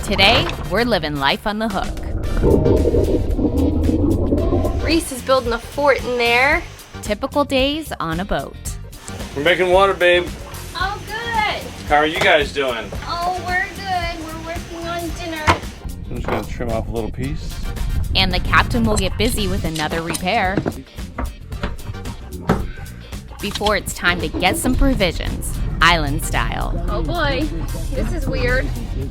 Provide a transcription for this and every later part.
Today, we're living life on the hook. Reese is building a fort in there. Typical days on a boat. We're making water, babe. Oh, good. How are you guys doing? Oh, we're good. We're working on dinner. I'm just gonna trim off a little piece. And the captain will get busy with another repair before it's time to get some provisions, island style. Oh boy, this is weird.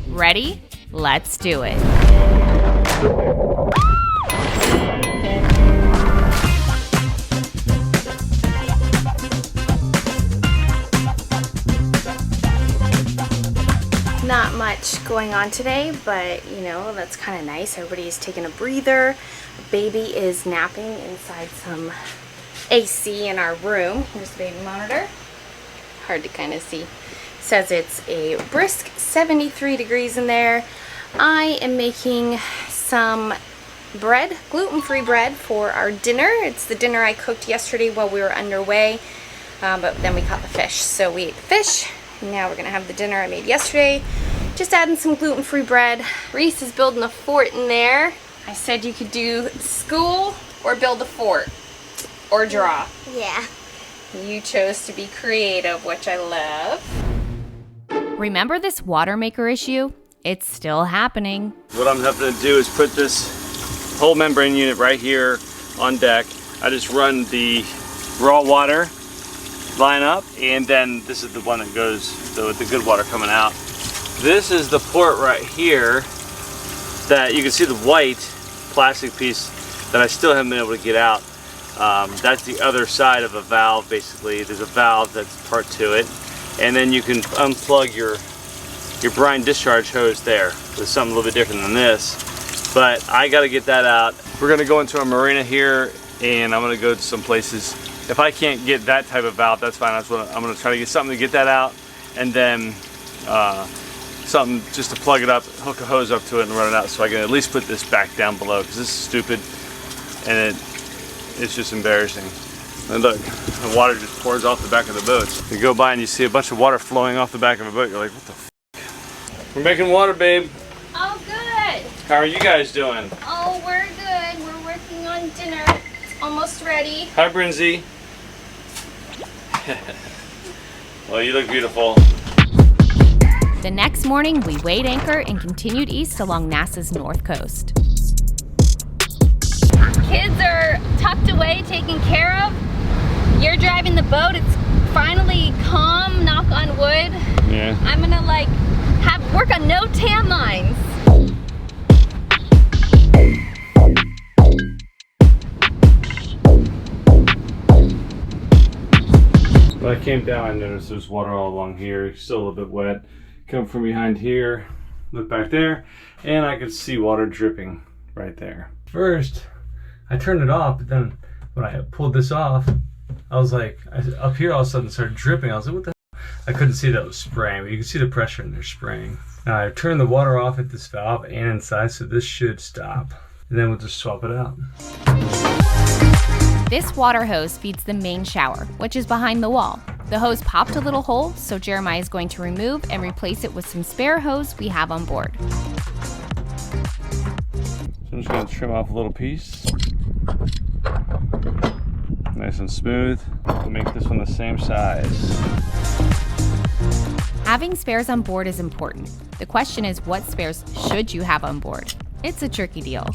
Ready? Let's do it. Not much going on today, but you know, that's kind of nice. Everybody's taking a breather. Baby is napping inside some AC in our room. Here's the baby monitor. Hard to kind of see. Says it's a brisk 73 degrees in there. I am making some bread, gluten-free bread for our dinner. It's the dinner I cooked yesterday while we were underway, but then we caught the fish. So we ate the fish. Now we're gonna have the dinner I made yesterday. Just adding some gluten-free bread. Reese is building a fort in there. I said you could do school or build a fort or draw. Yeah. You chose to be creative, which I love. Remember this water maker issue? It's still happening. What I'm having to do is put this whole membrane unit right here on deck. I just run the raw water line up, and then this is the one that goes with the good water coming out. This is the port right here that you can see the white plastic piece that I still haven't been able to get out. That's the other side of a valve. Basically, there's a valve that's part to it, and then you can unplug your brine discharge hose there with something a little bit different than this. But I got to get that out. We're going to go into a marina here, and I'm going to go to some places. If I can't get that type of valve, that's fine. I'm going to try to get something to get that out, and then something just to plug it up, hook a hose up to it and run it out, so I can at least put this back down below, because this is stupid and it's just embarrassing. And look, the water just pours off the back of the boat. You go by and you see a bunch of water flowing off the back of a boat, you're like, what the f***? We're making water, babe. Oh, good. How are you guys doing? Oh, we're good. We're working on dinner. It's almost ready. Hi, Brinzy. Well, you look beautiful. The next morning, we weighed anchor and continued east along NASA's north coast. Kids are tucked away, taken care of. You're driving the boat. It's finally calm, knock on wood. Yeah. I'm gonna work on no tan lines. When I came down, I noticed there's water all along here. It's still a little bit wet. Come from behind here, look back there, and I could see water dripping right there. First, I turned it off, but then when I pulled this off, I was like, up here all of a sudden started dripping. I was like, what the hell? I couldn't see that it was spraying, but you can see the pressure in there spraying. Now I turned the water off at this valve and inside, so this should stop. And then we'll just swap it out. This water hose feeds the main shower, which is behind the wall. The hose popped a little hole, so Jeremiah is going to remove and replace it with some spare hose we have on board. So I'm just going to trim off a little piece. Nice and smooth. We'll make this one the same size. Having spares on board is important. The question is, what spares should you have on board? It's a tricky deal.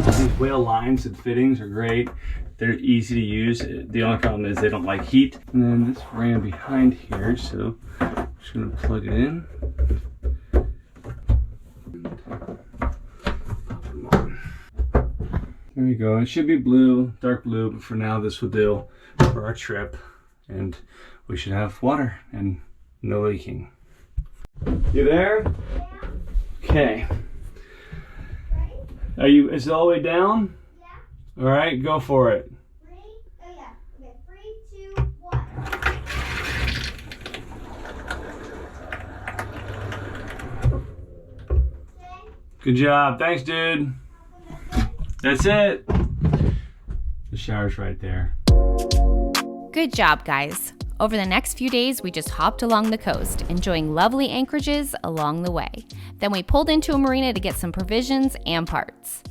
These whale lines and fittings are great. They're easy to use. The only problem is they don't like heat. And then this ran behind here, so I'm just gonna plug it in. There we go. It should be blue, dark blue, but for now this will do for our trip. And we should have water and no leaking. You there? Okay. Is it all the way down? Yeah. All right, go for it. 3, oh yeah. Okay, 3, 2, 1. Good job. Thanks, dude. That's it. The shower's right there. Good job, guys. Over the next few days, we just hopped along the coast, enjoying lovely anchorages along the way. Then we pulled into a marina to get some provisions and parts.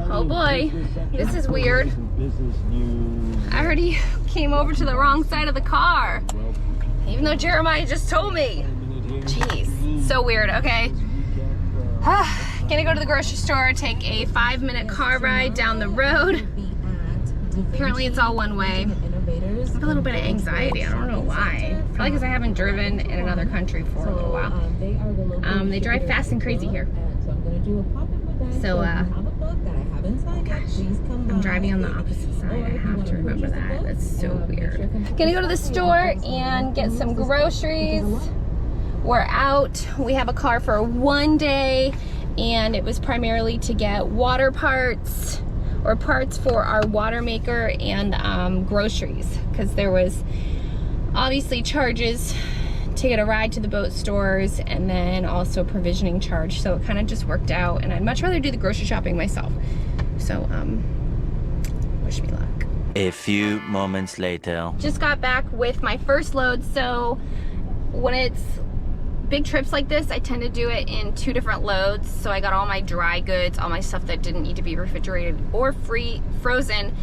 Oh boy, this is weird. I already came over to the wrong side of the car, even though Jeremiah just told me. Jeez, so weird. Okay. Gonna go to the grocery store, take a 5-minute car ride down the road. Apparently it's all one way. I have a little bit of anxiety, I don't know why. Probably because I haven't driven in another country for a little while. They drive fast and crazy here. So, gosh, I'm driving on the opposite side. I have to remember that. That's so weird. Gonna go to the store and get some groceries. We're out. We have a car for one day, and it was primarily to get water parts or parts for our water maker and groceries, because there was obviously charges to get a ride to the boat stores and then also provisioning charge, so it kind of just worked out, and I'd much rather do the grocery shopping myself. So wish me luck. A few moments later. Just got back with my first load. So when it's big trips like this, I tend to do it in 2 different loads. So I got all my dry goods, all my stuff that didn't need to be refrigerated or frozen,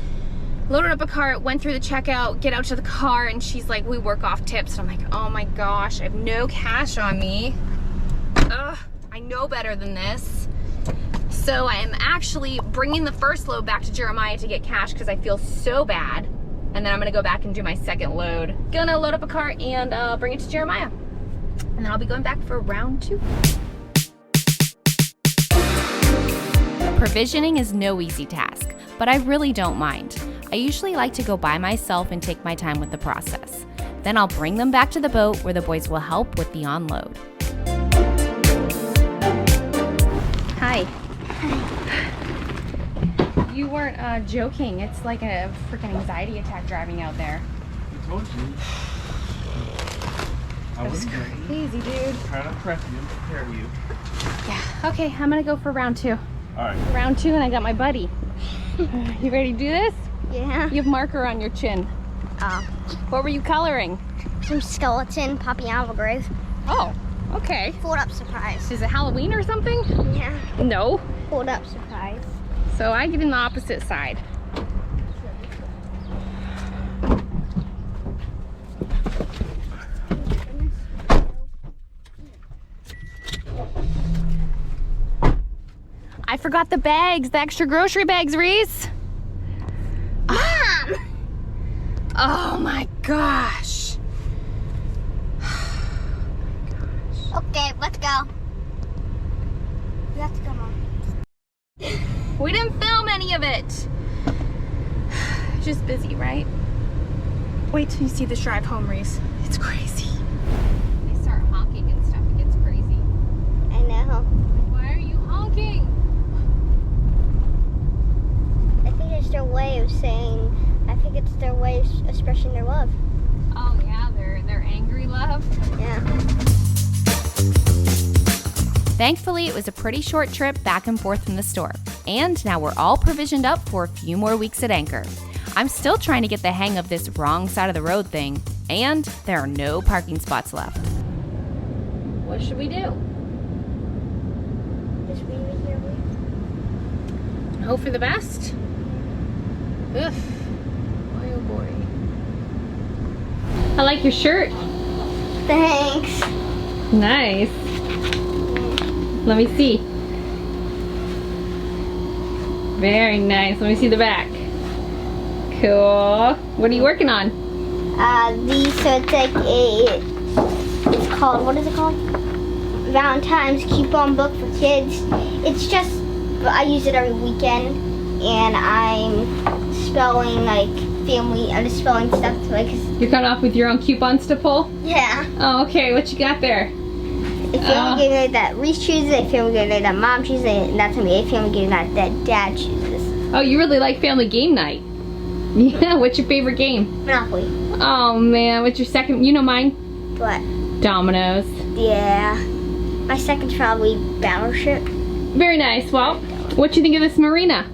loaded up a cart, went through the checkout, get out to the car, and she's like, we work off tips. And I'm like, oh my gosh, I have no cash on me. Ugh, I know better than this. So I am actually bringing the first load back to Jeremiah to get cash because I feel so bad. And then I'm gonna go back and do my second load. Gonna load up a cart and bring it to Jeremiah. And then I'll be going back for round 2. Provisioning is no easy task, but I really don't mind. I usually like to go by myself and take my time with the process. Then I'll bring them back to the boat where the boys will help with the onload. Hi. You weren't joking. It's like a freaking anxiety attack driving out there. I told you. That was crazy, dude. Try to prep you, prepare you. Yeah, okay, I'm gonna go for round 2. All right. Round 2, and I got my buddy. You ready to do this? Yeah. You have marker on your chin. What were you coloring? Some skeleton popping out of a grave. Oh, okay. Fold up surprise. Is it Halloween or something? Yeah. No. Fold up surprise. So I get in the opposite side. I forgot the bags, the extra grocery bags, Reese. Mom! Oh my gosh. Okay, let's go. We have to go, Mom. We didn't film any of it. Just busy, right? Wait till you see this drive home, Reese. It's crazy. They start honking and stuff. It gets crazy. I know. Why are you honking? I think it's their way of saying, I think it's their way of expressing their love. Oh yeah, they're angry love. Yeah. Thankfully, it was a pretty short trip back and forth from the store. And now we're all provisioned up for a few more weeks at anchor. I'm still trying to get the hang of this wrong side of the road thing. And there are no parking spots left. What should we do? Just leave it here, please. Hope for the best? Ugh. Boy, oh boy. I like your shirt. Thanks. Nice. Let me see. Very nice. Let me see the back. Cool. What are you working on? So it's like it's called, what is it called? Valentine's coupon book for kids. It's just, I use it every weekend, and I'm spelling like family, I'm just spelling stuff like. You're coming off with your own coupons to pull? Yeah. Oh, okay. What you got there? If family game night that Reese chooses, if family game night that Mom chooses, and that's gonna be a family game night that Dad chooses. Oh, you really like family game night? Yeah. What's your favorite game? Monopoly. Oh man, what's your second? You know mine. What? Dominoes. Yeah. My second's probably Battleship. Very nice. Well, what you think of this marina?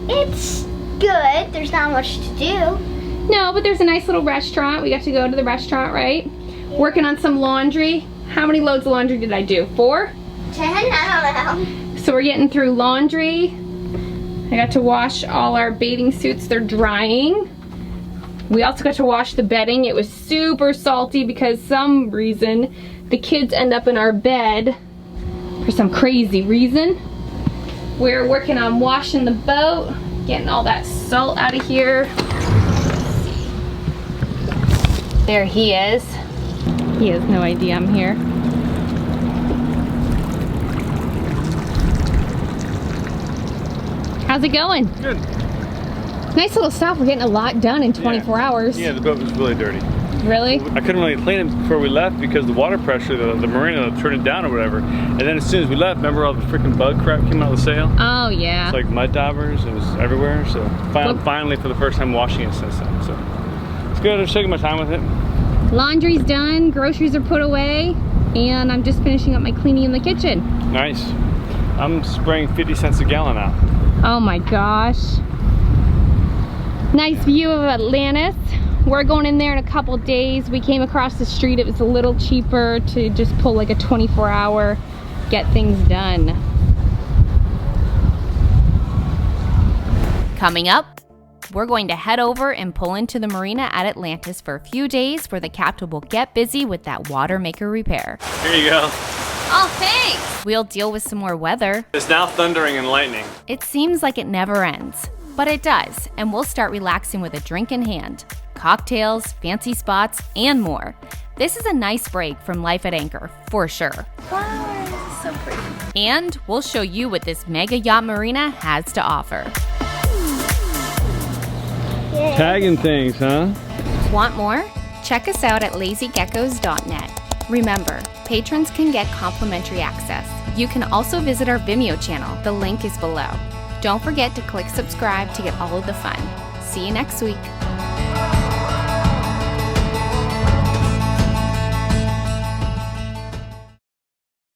It's good. There's not much to do. No, but there's a nice little restaurant. We got to go to the restaurant, right? Working on some laundry. How many loads of laundry did I do? 4? 10? I don't know. So we're getting through laundry. I got to wash all our bathing suits. They're drying. We also got to wash the bedding. It was super salty because some reason the kids end up in our bed for some crazy reason. We're working on washing the boat, getting all that salt out of here. There he is. He has no idea I'm here. How's it going? Good. Nice little stop. We're getting a lot done in 24 hours. Yeah, the boat was really dirty. Really? I couldn't really clean it before we left because the water pressure, the marina turned it down or whatever. And then as soon as we left, remember all the freaking bug crap came out of the sail? Oh, yeah. It's like mud daubers, it was everywhere. So finally for the first time washing it since then. So it's good, I'm just taking my time with it. Laundry's done, groceries are put away, and I'm just finishing up my cleaning in the kitchen. Nice. I'm spraying 50 cents a gallon out. Oh my gosh. Nice view of Atlantis. We're going in there in a couple days. We came across the street. It was a little cheaper to just pull like a 24-hour, get things done. Coming up, we're going to head over and pull into the marina at Atlantis for a few days where the captain will get busy with that water maker repair. Here you go. Oh, thanks. We'll deal with some more weather. It's now thundering and lightning. It seems like it never ends, but it does, and we'll start relaxing with a drink in hand. Cocktails, fancy spots, and more. This is a nice break from life at anchor, for sure. Flowers, so pretty. And we'll show you what this mega yacht marina has to offer. Tagging things, huh? Want more? Check us out at lazygeckos.net. Remember, patrons can get complimentary access. You can also visit our Vimeo channel. The link is below. Don't forget to click subscribe to get all of the fun. See you next week.